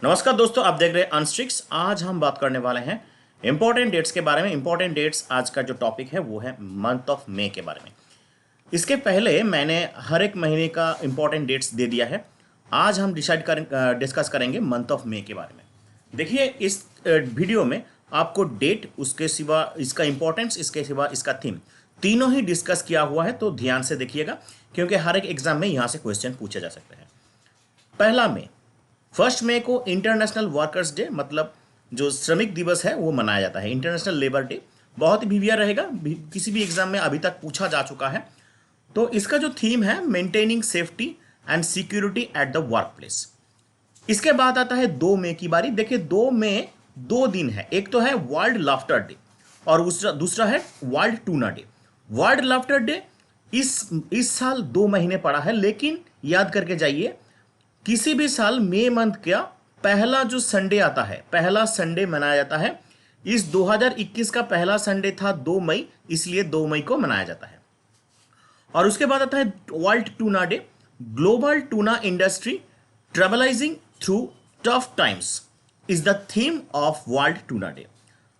नमस्कार दोस्तों, आप देख रहे हैं अनस्ट्रिक्स। आज हम बात करने वाले हैं इंपॉर्टेंट डेट्स के बारे में। इंपॉर्टेंट डेट्स आज का जो टॉपिक है वो है मंथ ऑफ मे के बारे में। इसके पहले मैंने हर एक महीने का इंपॉर्टेंट डेट्स दे दिया है। आज हम डिस्कस करेंगे मंथ ऑफ मे के बारे में। देखिए, इस वीडियो में आपको डेट, उसके सिवा इसका इंपॉर्टेंस, इसके सिवा इसका थीम, तीनों ही डिस्कस किया हुआ है। तो ध्यान से देखिएगा क्योंकि हर एक एग्जाम में यहाँ से क्वेश्चन पूछे जा सकते हैं। पहला मई, 1 मई को इंटरनेशनल वर्कर्स डे, मतलब जो श्रमिक दिवस है वो मनाया जाता है। इंटरनेशनल लेबर डे बहुत ही वीवियर रहेगा, किसी भी एग्जाम में अभी तक पूछा जा चुका है। तो इसका जो थीम है maintaining safety and security at the work place. इसके बाद आता है 2 मई की बारी। देखिए, 2 मई 2 दिन है। एक तो है वर्ल्ड लाफ्टर डे और दूसरा है world tuna day. World laughter day इस साल 2 महीने पड़ा है, लेकिन याद करके जाइए, किसी भी साल मई मंथ का पहला जो संडे आता है, पहला संडे मनाया जाता है। इस 2021 का पहला संडे था 2 मई, इसलिए 2 मई को मनाया जाता है। और उसके बाद आता है world tuna day. Global tuna industry travelling through tough times is the theme of world tuna day.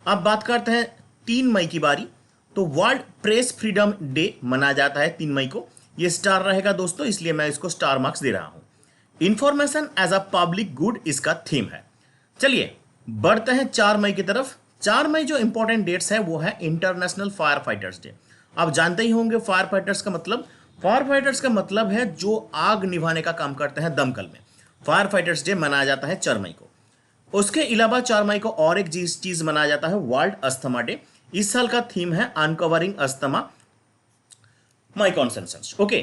अब बात करते हैं 3 मई की बारी। तो वर्ल्ड प्रेस फ्रीडम डे मनाया जाता है 3 मई को। ये स्टार रहेगा दोस्तों, इसलिए मैं इसको स्टार मार्क्स दे रहा हूं। Information as a public good इसका थीम है। चलिए बढ़ते हैं 4 मई की तरफ। 4 मई जो इंपॉर्टेंट डेट्स है वो है इंटरनेशनल फायर फाइटर्स डे। आप जानते ही होंगे फायर फाइटर्स का मतलब। फायर फाइटर्स का मतलब है जो आग निभाने का काम करते हैं दमकल में। फायर फाइटर्स डे मनाया जाता है 4 मई को। उसके अलावा 4 मई को और एक चीज मनाया जाता है, वर्ल्ड अस्थमा डे। इस साल का थीम है अनकवरिंग अस्थमा माई कॉन्सेंसस। ओके,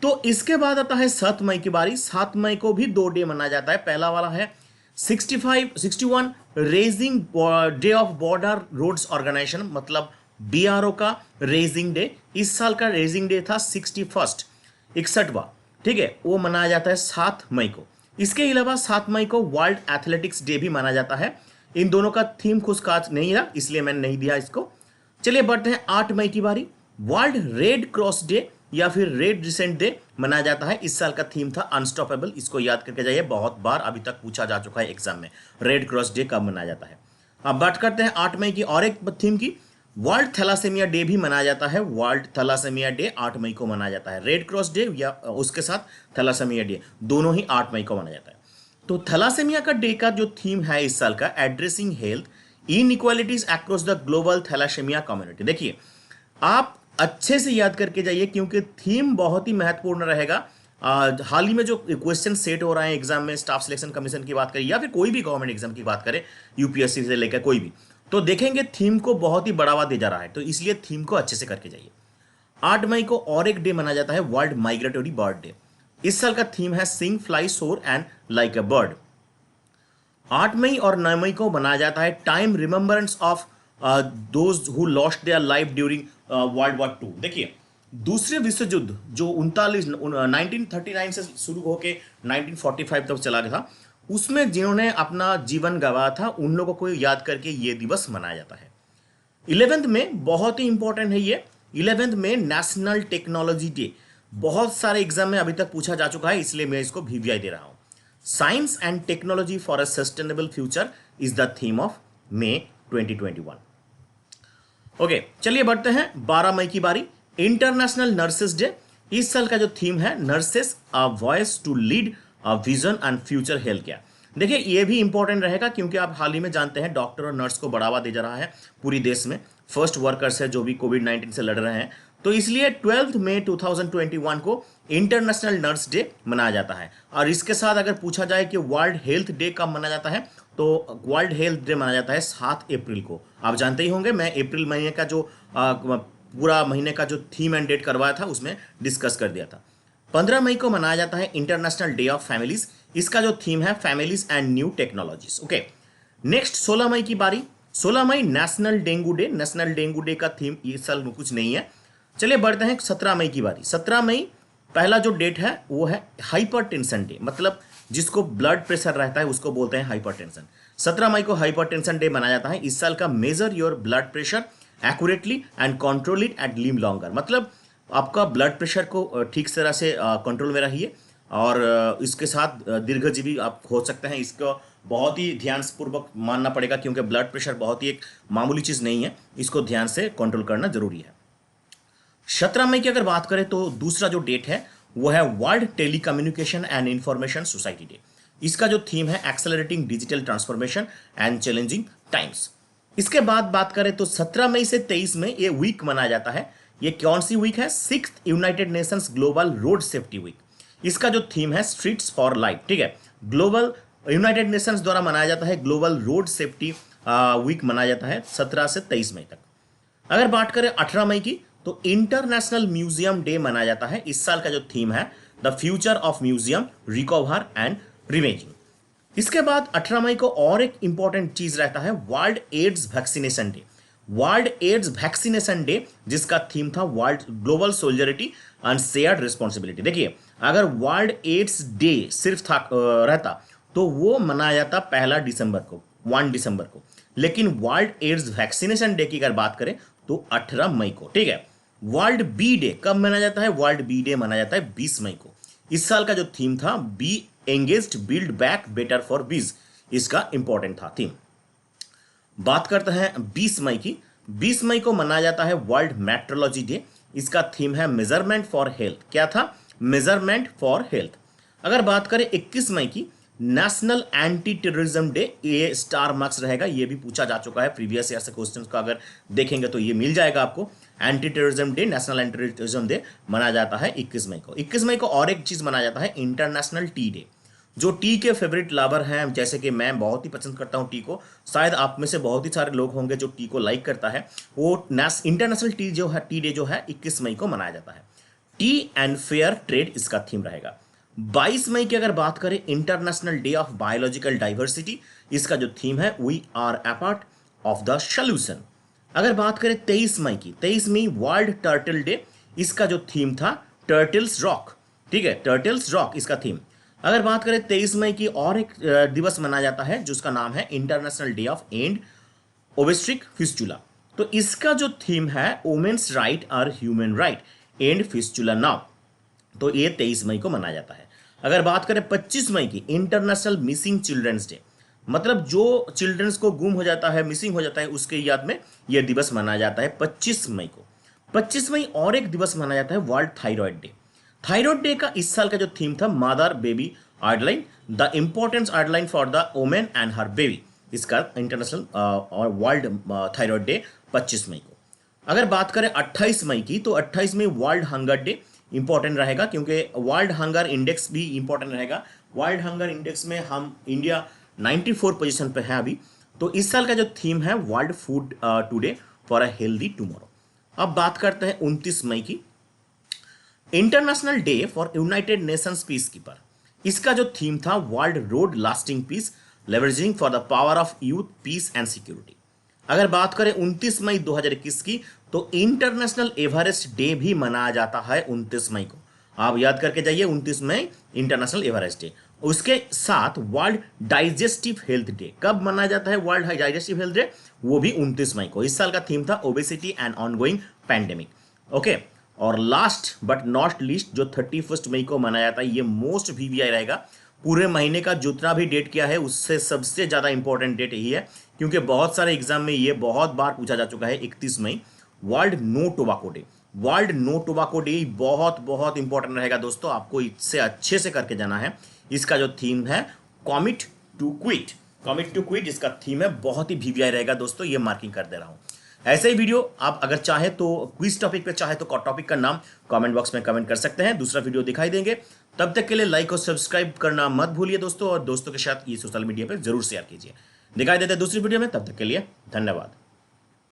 तो इसके बाद आता है 7 मई की बारी। 7 मई को भी 2 डे मनाया जाता है। पहला वाला है 61 raising day of Border Roads Organisation, मतलब बीआरओ का रेजिंग डे। इस साल का रेजिंग डे था 61, 61वां, ठीक है, वो मनाया जाता है 7 मई को। इसके अलावा 7 मई को वर्ल्ड एथलेटिक्स डे भी मनाया जाता है। इन दोनों का थीम कुछ खास नहीं रहा, इसलिए मैंने नहीं दिया इसको। चलिए बढ़ते हैं 8 मई की बारी। वर्ल्ड रेड क्रॉस डे या फिर रेड रिसेंट डे मनाया जाता है। इस साल का थीम था अनस्टॉपेबल। इसको याद करके जाइए, बहुत बार अभी तक पूछा जा चुका है एग्जाम में, रेड क्रॉस डे कब मनाया जाता है। अब बात करते हैं 8 मई की और एक थीम की। वर्ल्ड थैलासेमिया डे भी मनाया जाता है। वर्ल्ड थैलासेमिया डे 8 मई को मनाया जाता है। रेड क्रॉस डे या उसके साथ थैलासेमिया डे दोनों ही 8 मई को मनाया जाता है। तो थैलासेमिया का डे का जो थीम है इस साल का, addressing health inequalities across the global thalassemia community. देखिए, आप अच्छे से याद करके जाइए क्योंकि थीम बहुत ही महत्वपूर्ण रहेगा। हाल ही में जो क्वेश्चन सेट हो रहा है एग्जाम में, स्टाफ सिलेक्शन कमीशन की बात करें या फिर कोई भी गवर्नमेंट एग्जाम की बात करें, यूपीएससी से लेकर कोई भी, तो देखेंगे थीम को बहुत ही बढ़ावा दिया जा रहा है। तो इसलिए थीम को अच्छे से करके जाइए। 8 मई को और एक डे मनाया जाता है, वर्ल्ड माइग्रेटरी बर्ड डे। इस साल का थीम है सिंग फ्लाई सोर एंड लाइक अ बर्ड। 8 मई और 9 मई को मनाया जाता है time remembrance of those who lost their life during world war 2। देखिए, दूसरे विश्व युद्ध जो 1939 से शुरू होकर 1945 तक चला गया था, उसमें जिन्होंने अपना जीवन गंवाया था उन लोगों को याद करके ये दिवस मनाया जाता है। 11th में बहुत ही इंपॉर्टेंट है ये। 11th में नेशनल टेक्नोलॉजी डे। बहुत सारे एग्जाम में अभी तक पूछा जा चुका है, इसलिए मैं इसको वीवीआई दे रहा हूं। Science and technology for a sustainable future is the theme of May 2021। Okay, चलिए बढ़ते हैं 12 मई की बारी। International nurses day. इस साल का जो थीम है, nurses a voice to lead a vision and future health care. देखिए, ये भी इंपॉर्टेंट रहेगा क्योंकि आप हाल ही में जानते हैं डॉक्टर और नर्स को बढ़ावा दे जा रहा है पूरी देश में। फर्स्ट वर्कर्स है जो भी कोविड-19 से लड़ रहे हैं, तो इसलिए 12 मई 2021 को इंटरनेशनल नर्स डे मनाया जाता है। और इसके साथ अगर पूछा जाए कि वर्ल्ड हेल्थ डे कब मनाया जाता है, तो वर्ल्ड हेल्थ डे मनाया जाता है 7 अप्रैल को। आप जानते ही होंगे, मैं अप्रैल महीने का जो पूरा महीने का जो थीम एंड डेट करवाया था उसमें डिस्कस कर दिया था। 15 मई को मनाया जाता है इंटरनेशनल डे ऑफ फैमिलीज। इसका जो थीम है families and new technologies. Okay, next 16 मई की बारी। 16 मई national dengue day. National dengue day का थीम इस साल में कुछ नहीं है। चलिए बढ़ते हैं 17 मई की बारी। 17 मई पहला जो डेट है वो है हाइपरटेंशन डे, मतलब जिसको ब्लड प्रेशर रहता है उसको बोलते हैं हाइपरटेंशन। 17 मई को हाइपरटेंशन डे मनाया जाता है। इस साल का major your blood pressure accurately and control it at live longer, मतलब आपका ब्लड प्रेशर को ठीक तरह से कंट्रोल में रहिए और इसके साथ दीर्घजीवी आप हो सकते हैं। इसको बहुत ही ध्यानपूर्वक मानना पड़ेगा क्योंकि ब्लड प्रेशर बहुत ही एक मामूली चीज़ नहीं है, इसको ध्यान से कंट्रोल करना जरूरी है। 17 मई की अगर बात करें तो दूसरा जो डेट है वो है world telecommunication and information society day. इसका जो थीम है accelerating digital transformation and challenging times. इसके बाद बात करें तो 17 मई से 23 में ये वीक मनाया जाता है। ये कौन सी वीक है? 6th United Nations global road safety week. इसका जो थीम है स्ट्रीट्स फॉर लाइफ। ठीक है, ग्लोबल यूनाइटेड नेशंस द्वारा मनाया जाता है ग्लोबल रोड सेफ्टी वीक मनाया जाता है 17 से 23 मई तक। अगर बात करें 18 मई की तो इंटरनेशनल म्यूजियम डे मनाया जाता है। इस साल का जो थीम है the future of museum recover and reimagining. इसके बाद 18 मई को और एक इंपॉर्टेंट चीज रहता है world AIDS vaccination day. World AIDS vaccination day जिसका थीम था world global solidarity and shared responsibility. देखिए, अगर वर्ल्ड एड्स डे सिर्फ था रहता तो वो मनाया जाता 1 दिसंबर को, लेकिन वर्ल्ड एड्स वैक्सीनेशन डे की अगर बात करें तो 18 मई को। ठीक है, वर्ल्ड बी डे कब मनाया जाता है? वर्ल्ड बी डे मनाया जाता है 20 मई को। इस साल का जो थीम था be engaged build back better for bees, इसका इंपॉर्टेंट था थीम। बात करते हैं 20 मई की। 20 मई को मनाया जाता है वर्ल्ड मेट्रोलॉजी डे। इसका थीम है मेजरमेंट फॉर हेल्थ। क्या था? Measurement for health. अगर बात करें 21 मई की, नेशनल एंटी टेररिज्म डे, ये स्टार मार्क्स रहेगा, ये भी पूछा जा चुका है प्रीवियस ईयर से क्वेश्चंस का अगर देखेंगे तो ये मिल जाएगा आपको। Anti terrorism day, national anti terrorism day मनाया जाता है 21 मई को। 21 मई को और एक चीज मनाया जाता है इंटरनेशनल टी डे। जो टी के फेवरेट लवर हैं, जैसे कि मैं बहुत ही पसंद करता हूं टी को, शायद आप में से बहुत ही सारे लोग होंगे जो टी को लाइक करता है, वो इंटरनेशनल टी जो है, टी डे जो है 21 मई को मनाया जाता है। टी एंड फेयर ट्रेड इसका थीम रहेगा। 22 मई की अगर बात करें international day of biological diversity, इसका जो थीम है we are a part of the solution. अगर बात करें 23 मई की, 23 मई वर्ल्ड टर्टल डे, इसका जो थीम था टर्टल्स रॉक। ठीक है, टर्टल्स रॉक इसका थीम। अगर बात करें 23 मई की और एक दिवस मनाया जाता है जिसका नाम है international day of and obstetric fistula. तो इसका जो थीम है वुमेन्स राइट और human right and fistula now, तो ये 23 मई को मनाया जाता है। अगर बात करें 25 मई की, इंटरनेशनल मिसिंग चिल्ड्रंस डे, मतलब जो चिल्ड्रंस को गुम हो जाता है, मिसिंग हो जाता है, उसके याद में यह दिवस मनाया जाता है 25 मई को। 25 मई और एक दिवस मनाया जाता है world thyroid day. Thyroid day का इस साल का जो थीम था mother baby iodine, the importance iodine for the women and her baby, इसका इंटरनेशनल और वर्ल्ड थायराइड डे 25 मई को। अगर बात करें 28 मई की, तो 28 मई वर्ल्ड हंगर डे इंपॉर्टेंट रहेगा क्योंकि वर्ल्ड हंगर इंडेक्स भी इंपॉर्टेंट रहेगा। वर्ल्ड हंगर इंडेक्स में हम इंडिया 94 पोजीशन पे है अभी। तो इस साल का जो थीम है world food today for a healthy tomorrow. अब बात करते हैं 29 मई की, international day for United Nations peacekeeper. इसका जो थीम था world road lasting peace leveraging for the power of youth peace and security. अगर बात करें 29 मई 2021 की, तो इंटरनेशनल एवरेस्ट डे भी मनाया जाता है 29 मई को। आप याद करके जाइए, 29 मई इंटरनेशनल एवरेस्ट डे। उसके साथ वर्ल्ड डाइजेस्टिव हेल्थ डे कब मनाया जाता है? वर्ल्ड डाइजेस्टिव हेल्थ डे वो भी 29 मई को। इस साल का थीम था obesity and ongoing pandemic. Okay, और लास्ट बट नॉट लीस्ट जो 31 मई को मनाया जाता है, ये मोस्ट वीवीआई रहेगा। पूरे महीने का जितना भी डेट किया है उससे सबसे ज़्यादा इंपॉर्टेंट डेट यही है क्योंकि बहुत सारे एग्जाम में ये बहुत बार पूछा जा चुका है। 31 मई world no tobacco day. World no tobacco day बहुत बहुत इंपॉर्टेंट रहेगा दोस्तों, आपको इससे अच्छे से करके जाना है। इसका जो थीम है commit to quit. Commit to quit इसका थीम है, बहुत ही वीवीआई रहेगा दोस्तों, ये मार्किंग कर दे रहा हूँ। ऐसे ही वीडियो आप अगर चाहे तो क्विज टॉपिक पे चाहे तो टॉपिक का नाम कमेंट बॉक्स में कमेंट कर सकते हैं, दूसरा वीडियो दिखाई देंगे। तब तक के लिए लाइक और सब्सक्राइब करना मत भूलिए दोस्तों, और दोस्तों के साथ ये सोशल मीडिया पे जरूर शेयर कीजिए। दिखाई देते हैं दूसरी वीडियो में, तब तक के लिए धन्यवाद।